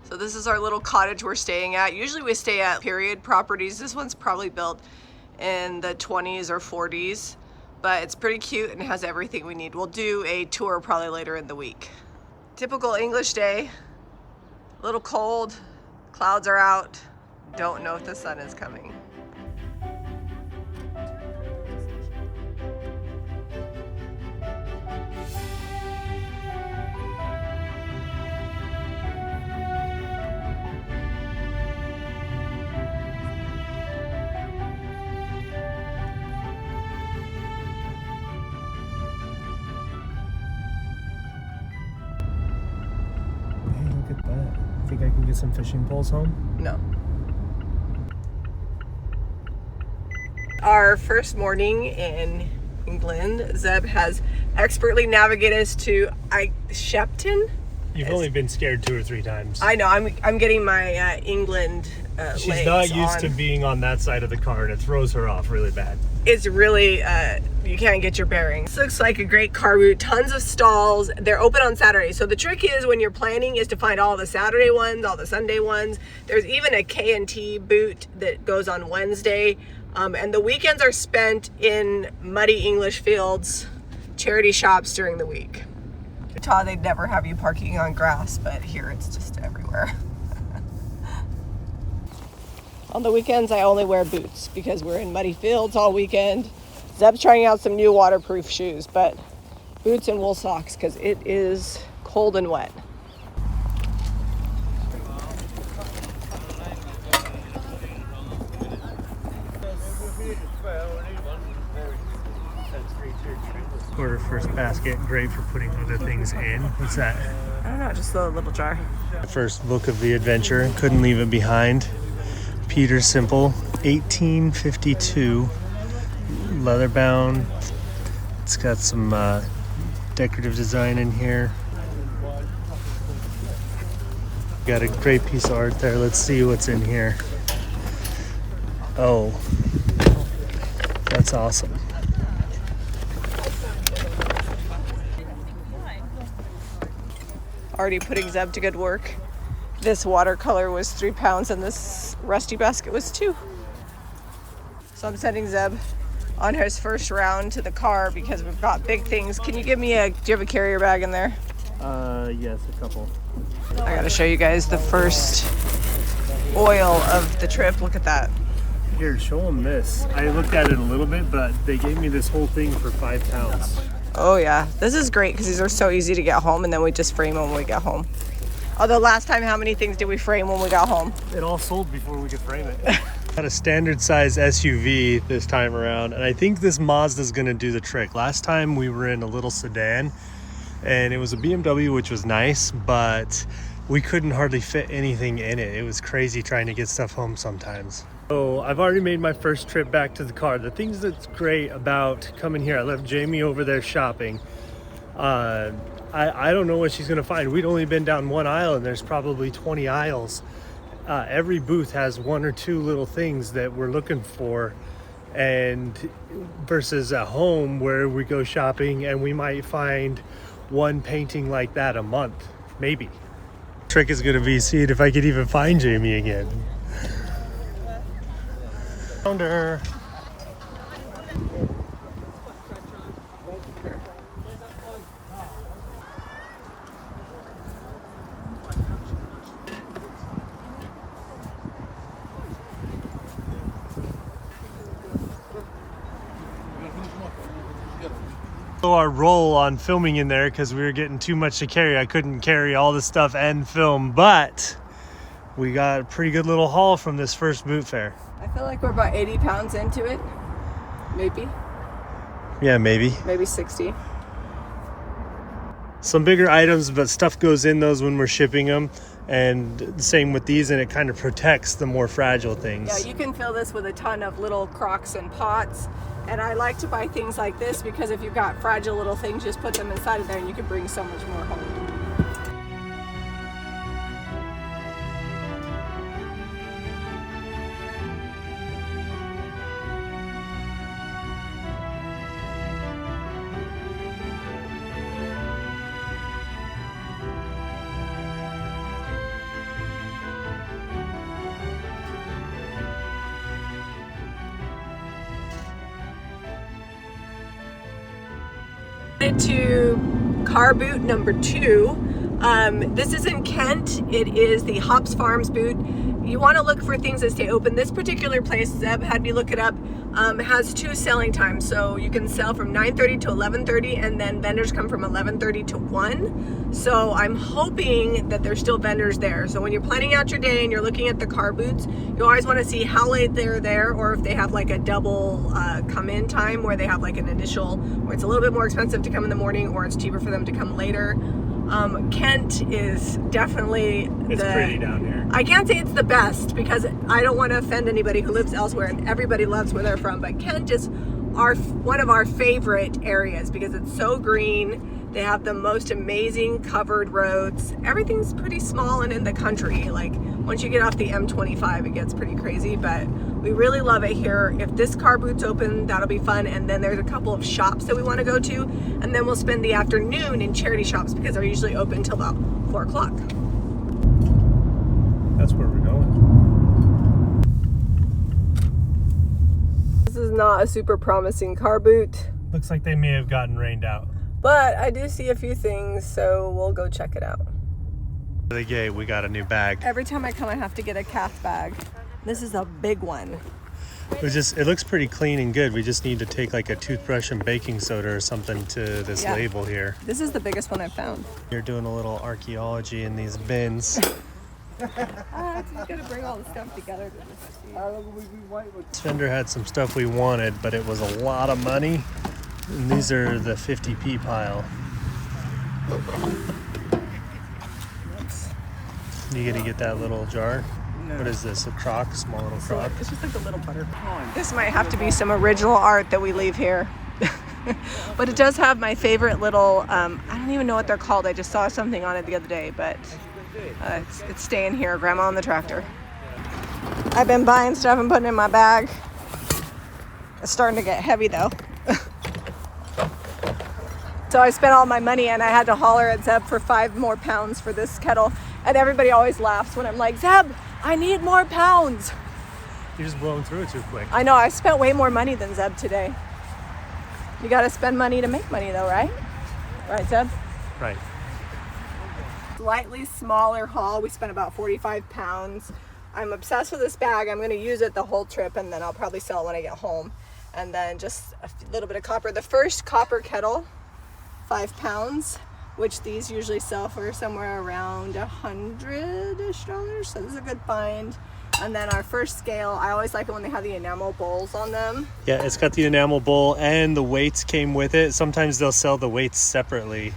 So this is our little cottage we're staying at. Usually we stay at period properties. This one's probably built in the 20s or 40s, but it's pretty cute and has everything we need. We'll do a tour probably later in the week. Typical English day. A little cold, clouds are out. Don't know if the sun is coming. Look at that. Think I can get some fishing poles home? No. Our first morning in England, Zeb has expertly navigated us to Shepton. You've only been scared 2 or 3 times. I know. I'm getting my England She's legs not used on. to being on that side of the car, and it throws her off really bad. It's really, you can't get your bearings. This looks like a great car route, tons of stalls. They're open on Saturday. So the trick is when you're planning is to find all the Saturday ones, all the Sunday ones. There's even a K&T boot that goes on Wednesday. And the weekends are spent in muddy English fields, charity shops during the week. Utah, they'd never have you parking on grass, but here it's just everywhere. On the weekends, I only wear boots because we're in muddy fields all weekend. Zeb's trying out some new waterproof shoes, but boots and wool socks because it is cold and wet. Order first basket, great for putting other things in. What's that? I don't know, just a little jar. The first book of the adventure, couldn't leave it behind. Peter Simple, 1852, leather bound. It's got some decorative design in here. Got a great piece of art there. Let's see what's in here. Oh, that's awesome. Already putting Zeb to good work. This watercolor was 3 pounds and this rusty basket was 2. So I'm sending Zeb on his first round to the car because we've got big things. Can you give me do you have a carrier bag in there? Yes, a couple. I gotta show you guys the first oil of the trip. Look at that. Here, show them this. I looked at it a little bit, but they gave me this whole thing for 5 pounds. Oh yeah, this is great because these are so easy to get home and then we just frame them when we get home. Although last time, how many things did we frame when we got home? It all sold before we could frame it. Got a standard size SUV this time around, and I think this Mazda's gonna do the trick. Last time we were in a little sedan and it was a BMW, which was nice, but we couldn't hardly fit anything in it. It was crazy trying to get stuff home sometimes. So I've already made my first trip back to the car. The things that's great about coming here, I left Jami over there shopping. I don't know what she's gonna find. We'd only been down 1 aisle and there's probably 20 aisles. Every booth has 1 or 2 little things that we're looking for, and versus at home where we go shopping and we might find 1 painting like that a month, maybe. Trick is gonna be seeing if I could even find Jami again. Found her. Our roll on filming in there because we were getting too much to carry. I couldn't carry all the stuff and film, but we got a pretty good little haul from this first boot fair. I feel like we're about 80 pounds into it, maybe. Yeah, maybe. Maybe 60. Some bigger items, but stuff goes in those when we're shipping them. And the same with these, and it kind of protects the more fragile things. Yeah, you can fill this with a ton of little crocks and pots. And I like to buy things like this because if you've got fragile little things, just put them inside of there and you can bring so much more home. To car boot number 2. This is in Kent. It is the Hops Farms boot. You want to look for things that stay open. This particular place, Zeb had me look it up, has 2 selling times. So you can sell from 9:30 to 11:30, and then vendors come from 11:30 to 1. So I'm hoping that there's still vendors there. So when you're planning out your day and you're looking at the car boots, you always want to see how late they're there, or if they have like a double come-in time where they have like an initial, where it's a little bit more expensive to come in the morning, or it's cheaper for them to come later. Kent is definitely pretty down here. I can't say it's the best because I don't want to offend anybody who lives elsewhere, and everybody loves where they're from, but Kent is one of our favorite areas because it's so green. They have the most amazing covered roads. Everything's pretty small and in the country. Like once you get off the M25, it gets pretty crazy, but we really love it here. If this car boot's open, that'll be fun. And then there's a couple of shops that we want to go to, and then we'll spend the afternoon in charity shops because they're usually open till about 4 o'clock. That's where we're going. This is not a super promising car boot, Looks like they may have gotten rained out. but I do see a few things, so we'll go check it out. The gate, we got a new bag. Every time I come, I have to get a calf bag. This is a big one. It looks pretty clean and good. We just need to take like a toothbrush and baking soda or something to this label here. This is the biggest one I've found. You're doing a little archaeology in these bins. Just gotta bring all the stuff together. This vendor had some stuff we wanted, but it was a lot of money. And these are the 50p pile. You gonna get that little jar? No. What is this, a crock? Small little crock? It's just like a little butter. This might have to be some original art that we leave here. But it does have my favorite little, I don't even know what they're called. I just saw something on it the other day, but it's staying here. Grandma on the tractor. I've been buying stuff and putting it in my bag. It's starting to get heavy though. So I spent all my money and I had to holler at Zeb for 5 more pounds for this kettle. And everybody always laughs when I'm like, Zeb, I need more pounds. You're just blowing through it too quick. I know, I spent way more money than Zeb today. You gotta spend money to make money though, right? Right, Zeb? Right. Slightly smaller haul. We spent about 45 pounds. I'm obsessed with this bag. I'm gonna use it the whole trip, and then I'll probably sell it when I get home. And then just a little bit of copper. The first copper kettle, 5 pounds, which these usually sell for somewhere around $100-ish. So this is a good find. And then our first scale, I always like it when they have the enamel bowls on them. Yeah, it's got the enamel bowl and the weights came with it. Sometimes they'll sell the weights separately.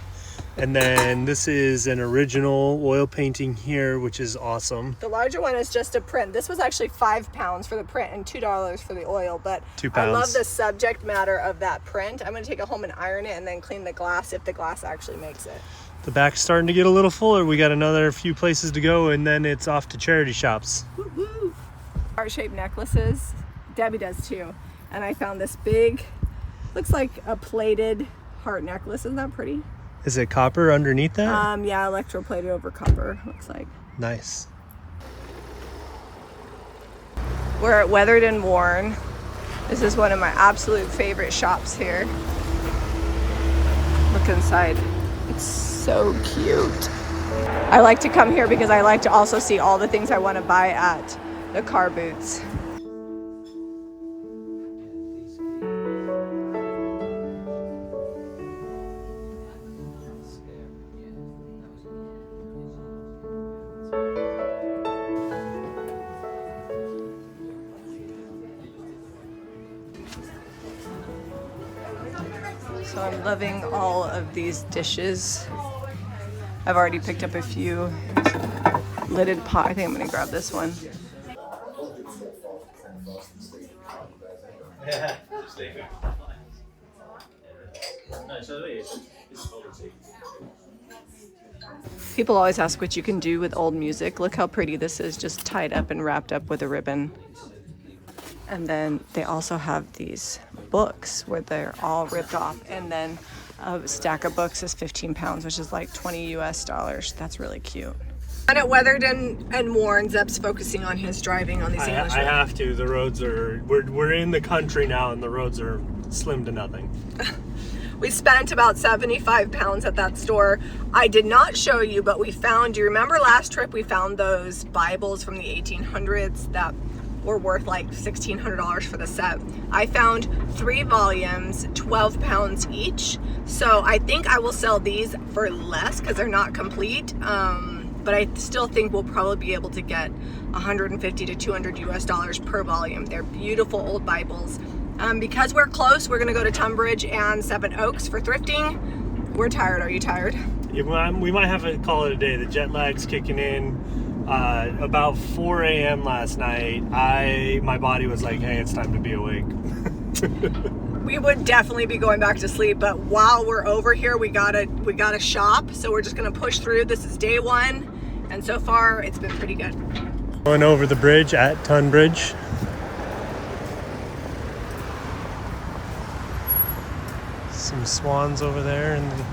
And then this is an original oil painting here, which is awesome. The larger one is just a print. This was actually 5 pounds for the print and $2 for the oil, but 2 pounds. I love the subject matter of that print. I'm gonna take it home and iron it and then clean the glass if the glass actually makes it. The back's starting to get a little fuller. We got another few places to go, and then it's off to charity shops. Woo-hoo. Heart-shaped necklaces. Debbie does too. And I found this big, looks like a plated heart necklace. Isn't that pretty? Is it copper underneath that? Yeah, electroplated over copper, looks like. Nice. We're at Weathered and Worn. This is one of my absolute favorite shops here. Look inside. It's so cute. I like to come here because I like to also see all the things I want to buy at the car boots. So I'm loving all of these dishes. I've already picked up a few. Lidded pot. I think I'm gonna grab this one. People always ask what you can do with old music. Look how pretty this is, just tied up and wrapped up with a ribbon. And then they also have these books where they're all ripped off. And then a stack of books is 15 pounds, which is like $20 US. That's really cute. And at Weathered and Worn, Zeb's focusing on his driving on these English roads. I have to. The roads are, we're in the country now, and the roads are slim to nothing. We spent about 75 pounds at that store. I did not show you, but we found, do you remember last trip we found those Bibles from the 1800s that were worth like $1,600 for the set? I found 3 volumes, 12 pounds each. So I think I will sell these for less because they're not complete. But I still think we'll probably be able to get $150 to $200 US per volume. They're beautiful old Bibles. Because we're close, we're gonna go to Tonbridge and Seven Oaks for thrifting. We're tired. Are you tired? Yeah, we might have to call it a day. The jet lag's kicking in. About 4 a.m. last night, my body was like, hey, it's time to be awake. We would definitely be going back to sleep, but while we're over here, we gotta shop. So we're just gonna push through. This is day 1, and so far it's been pretty good. Going over the bridge at Tonbridge. Some swans over there and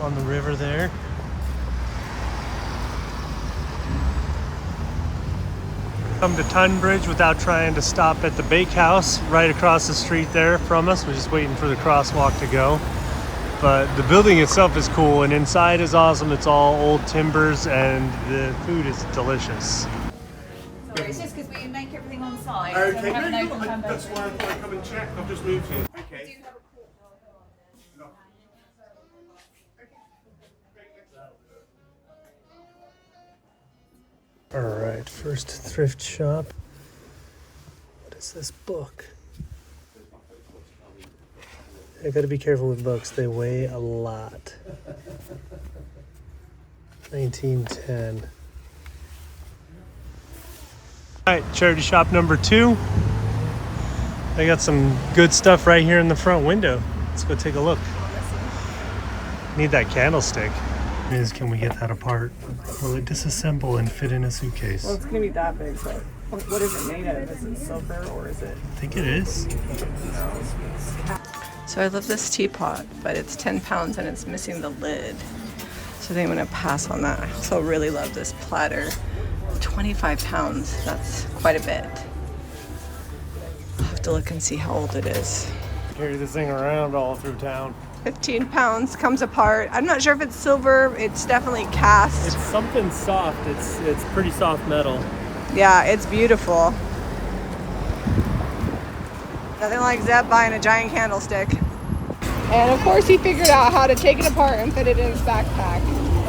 on the river there. Come to Tonbridge without trying to stop at the bakehouse right across the street there from us. We're just waiting for the crosswalk to go. But the building itself is cool and inside is awesome. It's all old timbers and the food is delicious. Sorry, it's just because we make everything on site. Okay, So we have an no, open time that's why I thought I'd come and check. I've just moved here. Okay. All right, first thrift shop. What is this book? I gotta be careful with books. They weigh a lot. 1910. All right, charity shop number 2. They got some good stuff right here in the front window. Let's go take a look. Need that candlestick. Can we get that apart? Will it disassemble and fit in a suitcase? Well, it's gonna be that big, so what is it made of? Is it silver or is it? I think it is. So I love this teapot, but it's 10 pounds and it's missing the lid. So I think I'm gonna pass on that. I also really love this platter. 25 pounds, that's quite a bit. I'll have to look and see how old it is. Carry this thing around all through town. 15 pounds, comes apart. I'm not sure if it's silver, it's definitely cast. It's something soft. It's pretty soft metal. Yeah, it's beautiful. Nothing like Zeb buying a giant candlestick. And of course he figured out how to take it apart and fit it in his backpack.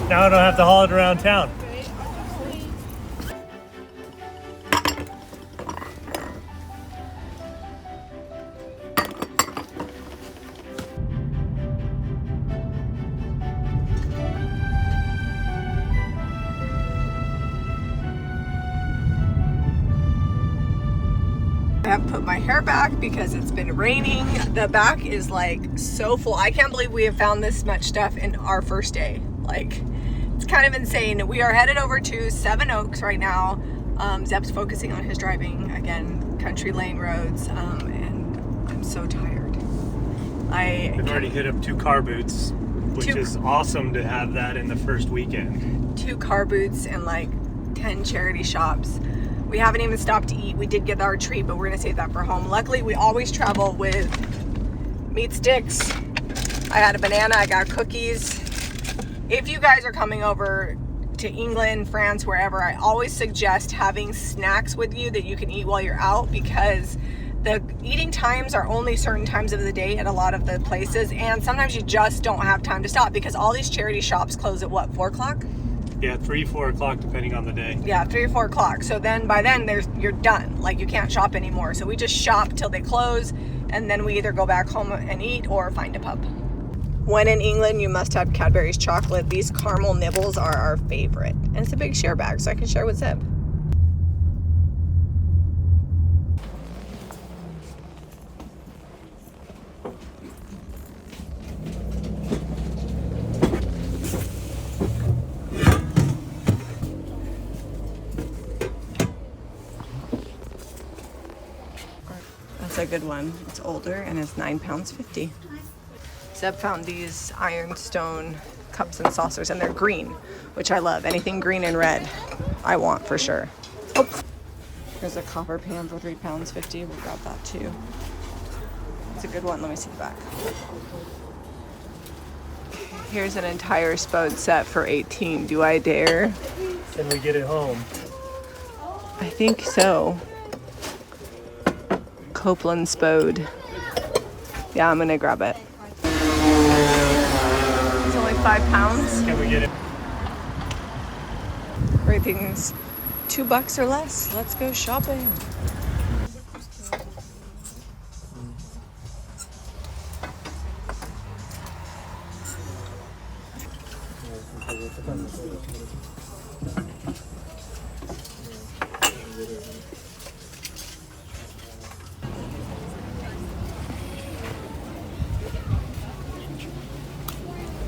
Now I don't have to haul it around town. I have put my hair back because it's been raining. The back is like so full. I can't believe we have found this much stuff in our first day. Like, it's kind of insane. We are headed over to Seven Oaks right now. Zeb's focusing on his driving, again, country lane roads, and I'm so tired. We've already hit up 2 car boots, which is awesome to have that in the first weekend. 2 car boots and like 10 charity shops. We haven't even stopped to eat. We did get our treat, but we're gonna save that for home. Luckily, we always travel with meat sticks. I had a banana, I got cookies. If you guys are coming over to England, France, wherever, I always suggest having snacks with you that you can eat while you're out, because the eating times are only certain times of the day at a lot of the places, and sometimes you just don't have time to stop because all these charity shops close at what, 4 o'clock? Yeah, 3, 4 o'clock, depending on the day. Yeah, 3 or 4 o'clock. So then by then you're done. Like, you can't shop anymore. So we just shop till they close, and then we either go back home and eat or find a pub. When in England, you must have Cadbury's chocolate. These caramel nibbles are our favorite. And it's a big share bag, so I can share with Zeb. That's a good one. It's older and it's 9 pounds 50. Zeb found these ironstone cups and saucers, and they're green, which I love. Anything green and red, I want for sure. Oh, here's a copper pan for 3 pounds 50. We'll grab that too. It's a good one. Let me see the back. Here's an entire Spode set for $18. Do I dare? Can we get it home? I think so. Copeland Spode. Yeah, I'm gonna grab it. It's only £5. Can we get it? Everything's $2 or less. Let's go shopping.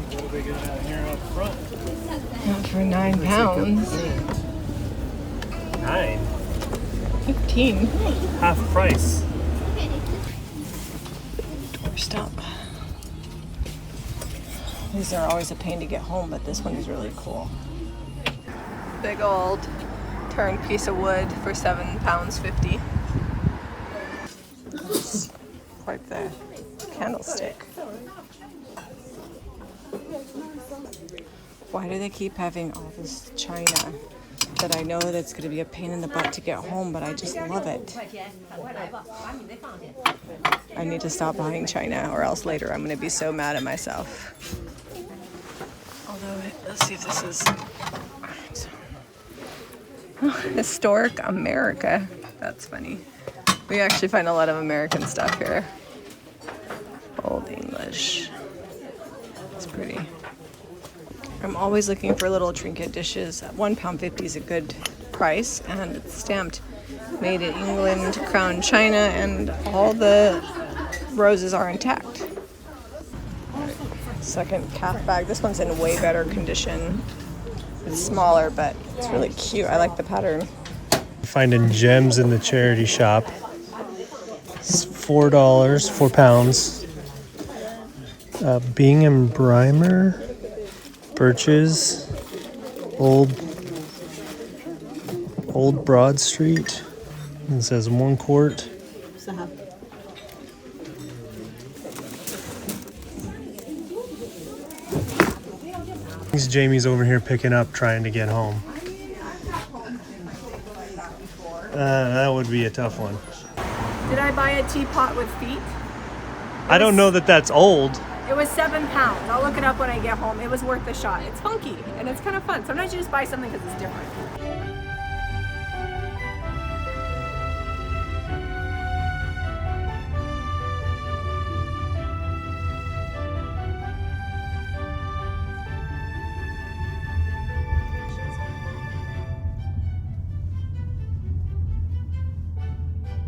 What do they get out here up front? Not for £9. 9. 15. Half price. Doorstop. These are always a pain to get home, but this one is really cool. Big old turned piece of wood for £7.50. That's quite the candlestick. Why do they keep having all this china that I know that's going to be a pain in the butt to get home, but I just love it. I need to stop buying china or else later I'm going to be so mad at myself. Although, let's see if this is Historic America. That's funny. We actually find a lot of American stuff here. Old English. It's pretty. I'm always looking for little trinket dishes. £1.50 is a good price, and it's stamped made in England, crown china, and all the roses are intact. Second calf bag. This one's in way better condition. It's smaller, but it's really cute. I like the pattern. Finding gems in the charity shop. It's $4, £4. Bingham Brimer. Birches, Old Broad Street. It says 1 quart. Jamie's over here picking up, trying to get home. That would be a tough one. Did I buy a teapot with feet? I don't know that that's old. It was £7. I'll look it up when I get home. It was worth the shot. It's funky and it's kind of fun. Sometimes you just buy something because it's different.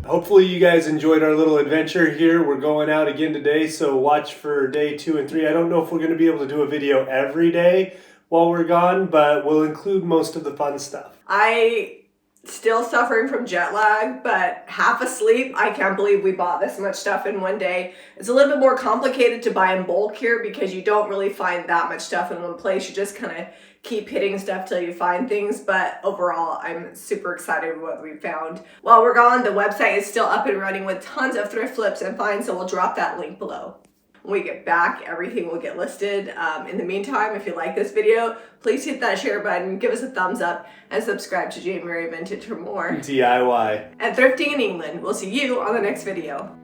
Hopefully you guys enjoyed our little adventure here. We're going out again today, so watch for day 2 and 3. I don't know if we're going to be able to do a video every day while we're gone, but we'll include most of the fun stuff. I still suffering from jet lag, but half asleep. I can't believe we bought this much stuff in one day. It's a little bit more complicated to buy in bulk here because you don't really find that much stuff in one place. You just kind of keep hitting stuff till you find things, but overall I'm super excited with what we found. While we're gone, the website is still up and running with tons of thrift flips and finds, so we'll drop that link below. When we get back, everything will get listed. In the meantime, if you like this video, please hit that share button, give us a thumbs up, and subscribe to Jami Vintage for more DIY and thrifting in England. We'll see you on the next video.